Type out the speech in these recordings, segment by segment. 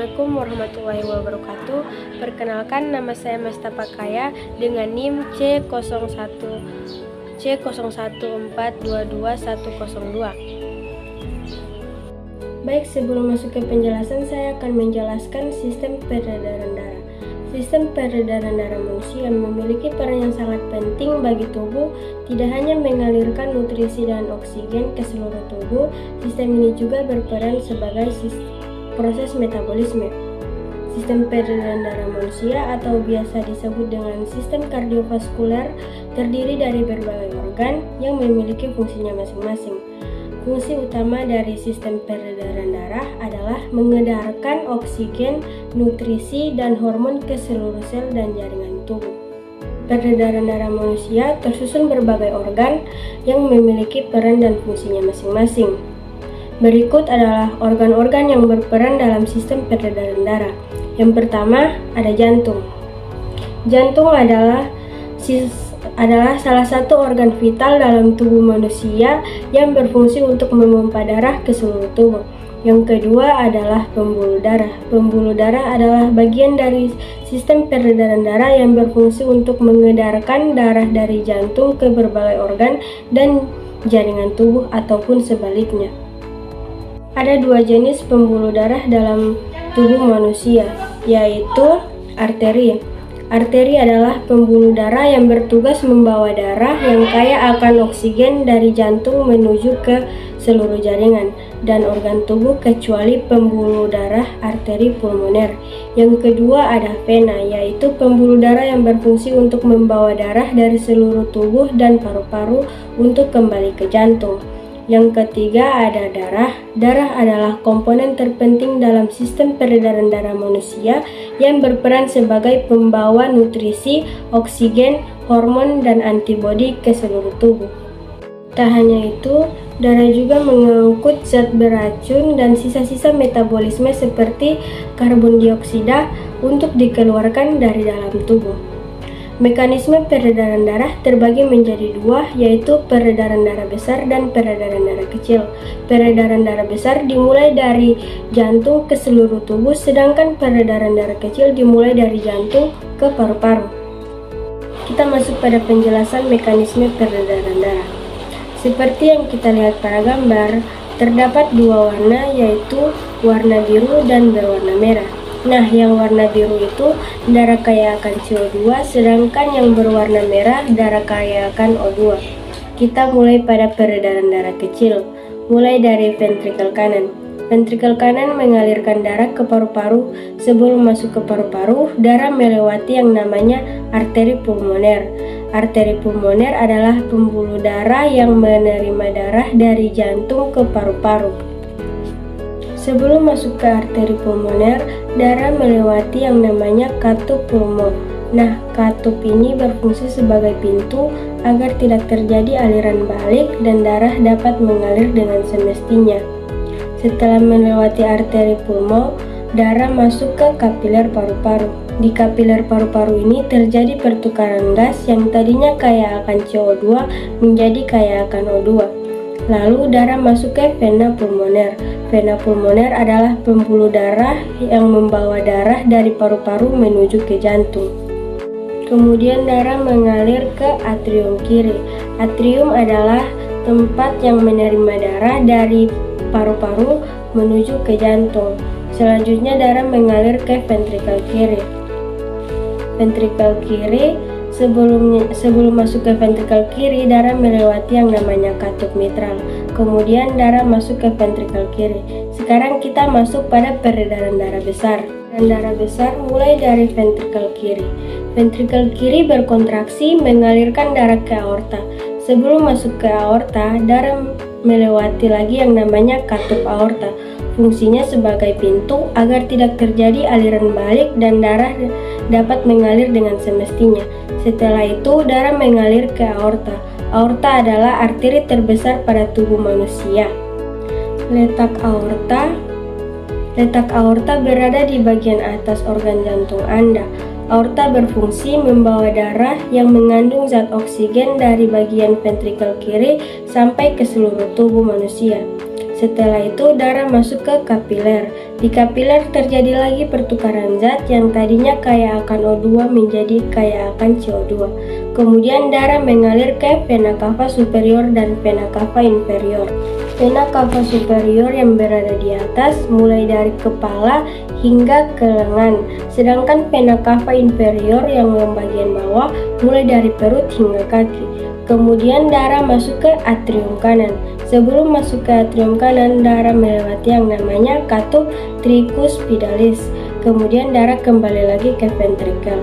Assalamualaikum warahmatullahi wabarakatuh. Perkenalkan, nama saya Mesta Pakaya dengan NIM C01422102. Baik, sebelum masuk ke penjelasan, saya akan menjelaskan sistem peredaran darah. Sistem peredaran darah manusia memiliki peran yang sangat penting bagi tubuh, tidak hanya mengalirkan nutrisi dan oksigen ke seluruh tubuh. Sistem ini juga berperan sebagai proses metabolisme. Sistem peredaran darah manusia atau biasa disebut dengan sistem kardiovaskuler terdiri dari berbagai organ yang memiliki fungsinya masing-masing. Fungsi utama dari sistem peredaran darah adalah mengedarkan oksigen, nutrisi, dan hormon ke seluruh sel dan jaringan tubuh. Peredaran darah manusia tersusun berbagai organ yang memiliki peran dan fungsinya masing-masing. Berikut adalah organ-organ yang berperan dalam sistem peredaran darah. Yang pertama, ada jantung. Jantung adalah salah satu organ vital dalam tubuh manusia yang berfungsi untuk memompa darah ke seluruh tubuh. Yang kedua adalah pembuluh darah. Pembuluh darah adalah bagian dari sistem peredaran darah yang berfungsi untuk mengedarkan darah dari jantung ke berbagai organ dan jaringan tubuh ataupun sebaliknya. Ada dua jenis pembuluh darah dalam tubuh manusia, yaitu arteri. Arteri adalah pembuluh darah yang bertugas membawa darah yang kaya akan oksigen dari jantung menuju ke seluruh jaringan dan organ tubuh kecuali pembuluh darah arteri pulmoner. Yang kedua ada vena, yaitu pembuluh darah yang berfungsi untuk membawa darah dari seluruh tubuh dan paru-paru untuk kembali ke jantung. Yang ketiga ada darah. Darah adalah komponen terpenting dalam sistem peredaran darah manusia yang berperan sebagai pembawa nutrisi, oksigen, hormon, dan antibodi ke seluruh tubuh. Tak hanya itu, darah juga mengangkut zat beracun dan sisa-sisa metabolisme seperti karbon dioksida untuk dikeluarkan dari dalam tubuh. Mekanisme peredaran darah terbagi menjadi dua, yaitu peredaran darah besar dan peredaran darah kecil. Peredaran darah besar dimulai dari jantung ke seluruh tubuh, sedangkan peredaran darah kecil dimulai dari jantung ke paru-paru. Kita masuk pada penjelasan mekanisme peredaran darah. Seperti yang kita lihat pada gambar, terdapat dua warna, yaitu warna biru dan berwarna merah. Nah, yang warna biru itu darah kaya akan CO2, sedangkan yang berwarna merah darah kaya akan O2. Kita mulai pada peredaran darah kecil, mulai dari ventrikel kanan. Ventrikel kanan mengalirkan darah ke paru-paru. Sebelum masuk ke paru-paru, darah melewati yang namanya arteri pulmoner. Arteri pulmoner adalah pembuluh darah yang menerima darah dari jantung ke paru-paru. Sebelum masuk ke arteri pulmoner, darah melewati yang namanya katup pulmo. Nah, katup ini berfungsi sebagai pintu agar tidak terjadi aliran balik dan darah dapat mengalir dengan semestinya. Setelah melewati arteri pulmo, darah masuk ke kapiler paru-paru. Di kapiler paru-paru ini terjadi pertukaran gas yang tadinya kaya akan CO2 menjadi kaya akan O2. Lalu darah masuk ke vena pulmoner. Vena pulmoner adalah pembuluh darah yang membawa darah dari paru-paru menuju ke jantung. Kemudian darah mengalir ke atrium kiri. Atrium adalah tempat yang menerima darah dari paru-paru menuju ke jantung. Selanjutnya darah mengalir ke ventrikel kiri. Ventrikel kiri, sebelum masuk ke ventrikel kiri, darah melewati yang namanya katup mitral. Kemudian darah masuk ke ventrikel kiri. Sekarang kita masuk pada peredaran darah besar. Dan darah besar mulai dari ventrikel kiri. Ventrikel kiri berkontraksi mengalirkan darah ke aorta. Sebelum masuk ke aorta, darah melewati lagi yang namanya katup aorta. Fungsinya sebagai pintu agar tidak terjadi aliran balik dan darah dapat mengalir dengan semestinya. Setelah itu, darah mengalir ke aorta. Aorta adalah arteri terbesar pada tubuh manusia. Letak aorta berada di bagian atas organ jantung Anda. Aorta berfungsi membawa darah yang mengandung zat oksigen dari bagian ventrikel kiri sampai ke seluruh tubuh manusia. Setelah itu darah masuk ke kapiler. Di kapiler terjadi lagi pertukaran zat yang tadinya kaya akan O2 menjadi kaya akan CO2. Kemudian darah mengalir ke vena cava superior dan vena cava inferior. Vena cava superior yang berada di atas mulai dari kepala hingga ke lengan, sedangkan vena cava inferior yang bagian bawah mulai dari perut hingga kaki. Kemudian darah masuk ke atrium kanan. Sebelum masuk ke atrium kanan, darah melewati yang namanya katup tricuspidalis. Kemudian darah kembali lagi ke ventrikel.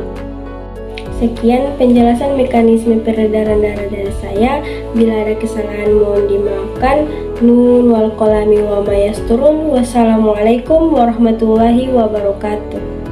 Sekian penjelasan mekanisme peredaran darah dari saya. Bila ada kesalahan mohon dimaafkan. Nun wal qalami wa ma yasturun. Wassalamualaikum warahmatullahi wabarakatuh.